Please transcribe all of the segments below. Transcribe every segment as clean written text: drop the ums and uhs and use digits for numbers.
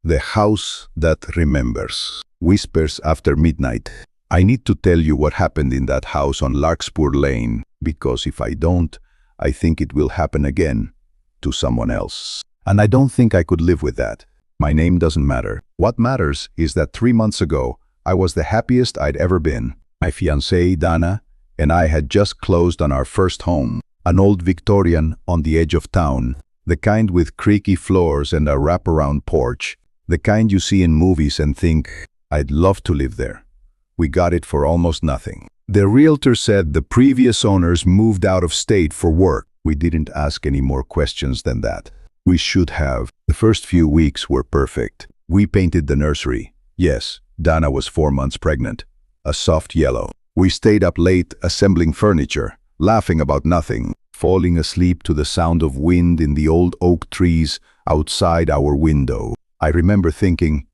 The house that remembers. Whispers after midnight. I need to tell you what happened in that house on Larkspur Lane, because if I don't, I think it will happen again to someone else. And I don't think I could live with that. My name doesn't matter. What matters is that 3 months ago, I was the happiest I'd ever been. My fiancée, Dana, and I had just closed on our first home, an old Victorian on the edge of town, the kind with creaky floors and a wraparound porch, the kind you see in movies and think, I'd love to live there. We got it for almost nothing. The realtor said the previous owners moved out of state for work. We didn't ask any more questions than that. We should have. The first few weeks were perfect. We painted the nursery. Yes, Dana was 4 months pregnant. A soft yellow. We stayed up late assembling furniture, laughing about nothing, falling asleep to the sound of wind in the old oak trees outside our window. I remember thinking,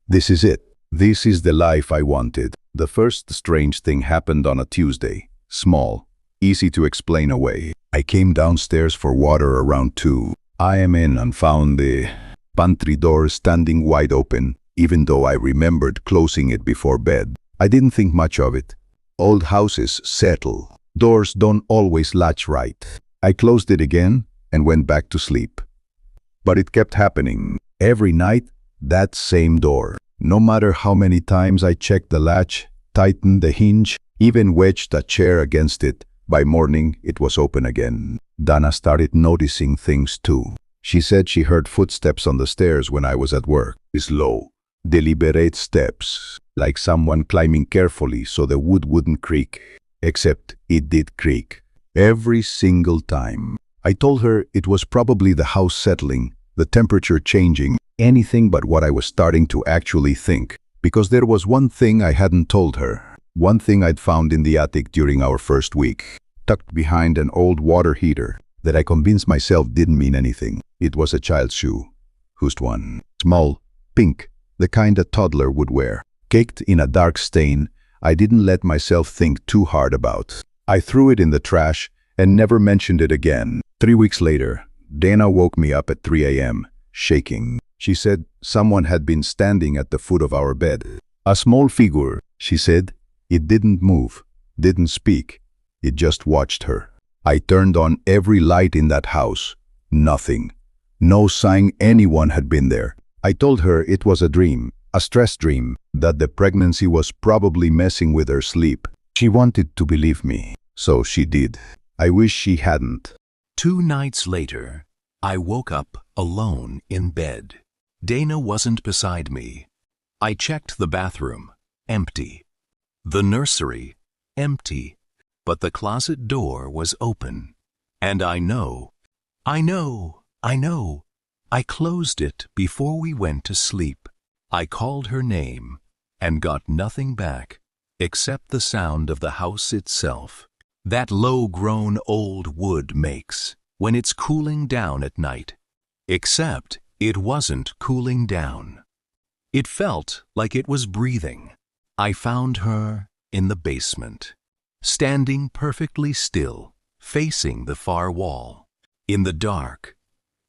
this is it. This is the life I wanted. The first strange thing happened on a Tuesday. Small, easy to explain away. I came downstairs for water around 2. I am in and found the pantry door standing wide open, even though I remembered closing it before bed. I didn't think much of it. Old houses settle. Doors don't always latch right. I closed it again and went back to sleep. But it kept happening. Every night, that same door. No matter how many times I checked the latch, tightened the hinge, even wedged a chair against it, by morning it was open again. Dana started noticing things too. She said she heard footsteps on the stairs when I was at work. Slow, deliberate steps, like someone climbing carefully so the wood wouldn't creak. Except it did creak. Every single time. I told her it was probably the house settling, the temperature changing, anything but what I was starting to actually think. Because there was one thing I hadn't told her. One thing I'd found in the attic during our first week, tucked behind an old water heater, that I convinced myself didn't mean anything. It was a child's shoe. Whose one? Small, pink, the kind a toddler would wear. Caked in a dark stain, I didn't let myself think too hard about. I threw it in the trash and never mentioned it again. 3 weeks later, Dana woke me up at 3 a.m., shaking. She said someone had been standing at the foot of our bed. A small figure, she said. It didn't move, didn't speak. It just watched her. I turned on every light in that house. Nothing. No sign anyone had been there. I told her it was a dream, a stress dream, that the pregnancy was probably messing with her sleep. She wanted to believe me, so she did. I wish she hadn't. 2 nights later, I woke up alone in bed. Dana wasn't beside me. I checked the bathroom, empty. The nursery, empty. But the closet door was open. And I know. I closed it before we went to sleep. I called her name and got nothing back except the sound of the house itself. That low-grown old wood makes when it's cooling down at night. Except it wasn't cooling down. It felt like it was breathing. I found her in the basement, standing perfectly still, facing the far wall, in the dark,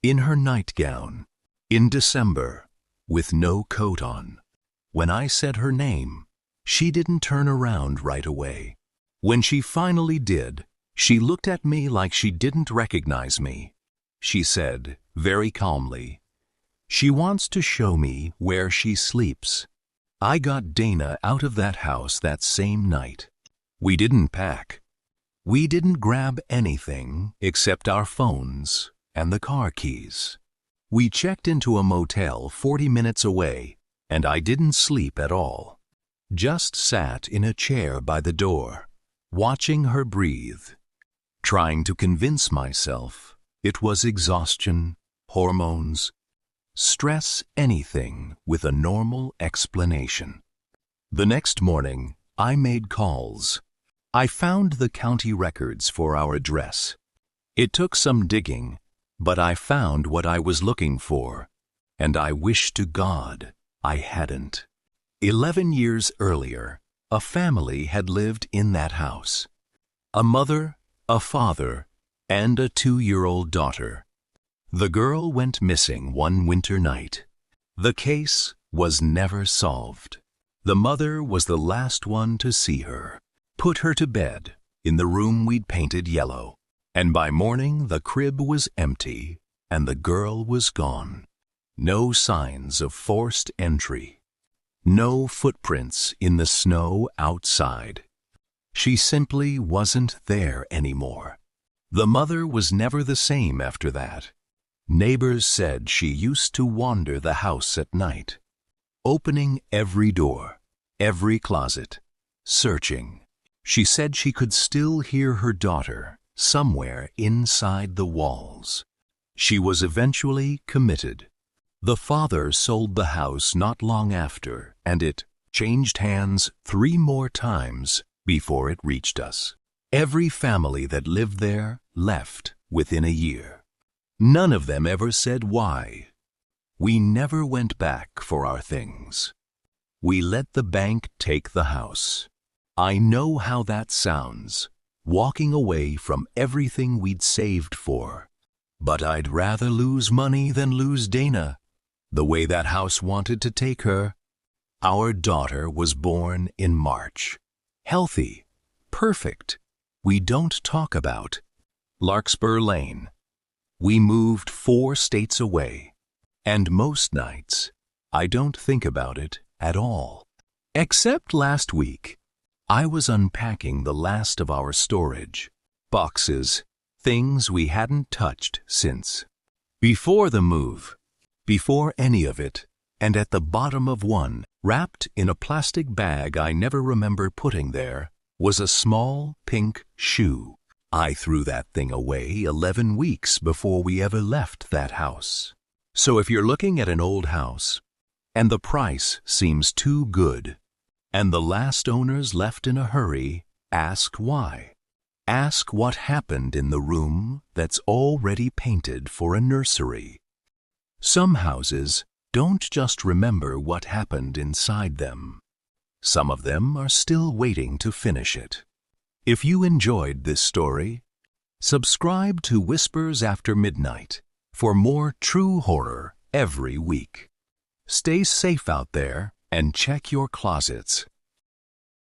in her nightgown, in December, with no coat on. When I said her name, she didn't turn around right away. When she finally did, she looked at me like she didn't recognize me. She said, very calmly, she wants to show me where she sleeps. I got Dana out of that house that same night. We didn't pack. We didn't grab anything except our phones and the car keys. We checked into a motel 40 minutes away, and I didn't sleep at all. Just sat in a chair by the door, watching her breathe, trying to convince myself it was exhaustion, hormones, stress, anything with a normal explanation. The next morning, I made calls. I found the county records for our address. It took some digging, but I found what I was looking for, and I wish to God I hadn't. 11 years earlier, a family had lived in that house. A mother, a father, and a 2-year-old daughter. The girl went missing one winter night. The case was never solved. The mother was the last one to see her, put her to bed in the room we'd painted yellow, and by morning the crib was empty and the girl was gone. No signs of forced entry. No footprints in the snow outside. She simply wasn't there anymore. The mother was never the same after that. Neighbors said she used to wander the house at night, opening every door, every closet, searching. She said she could still hear her daughter somewhere inside the walls. She was eventually committed. The father sold the house not long after, and it changed hands 3 more times before it reached us. Every family that lived there left within a year. None of them ever said why. We never went back for our things. We let the bank take the house. I know how that sounds, walking away from everything we'd saved for. But I'd rather lose money than lose Dana, the way that house wanted to take her. Our daughter was born in March. Healthy, perfect. We don't talk about Larkspur Lane. We moved 4 states away, and most nights I don't think about it at all. Except last week, I was unpacking the last of our storage, boxes, things we hadn't touched since. Before the move, before any of it, and at the bottom of one, wrapped in a plastic bag I never remember putting there, was a small pink shoe. I threw that thing away 11 weeks before we ever left that house. So if you're looking at an old house, and the price seems too good, and the last owners left in a hurry, ask why. Ask what happened in the room that's already painted for a nursery. Some houses don't just remember what happened inside them. Some of them are still waiting to finish it. If you enjoyed this story, subscribe to Whispers After Midnight for more true horror every week. Stay safe out there and check your closets.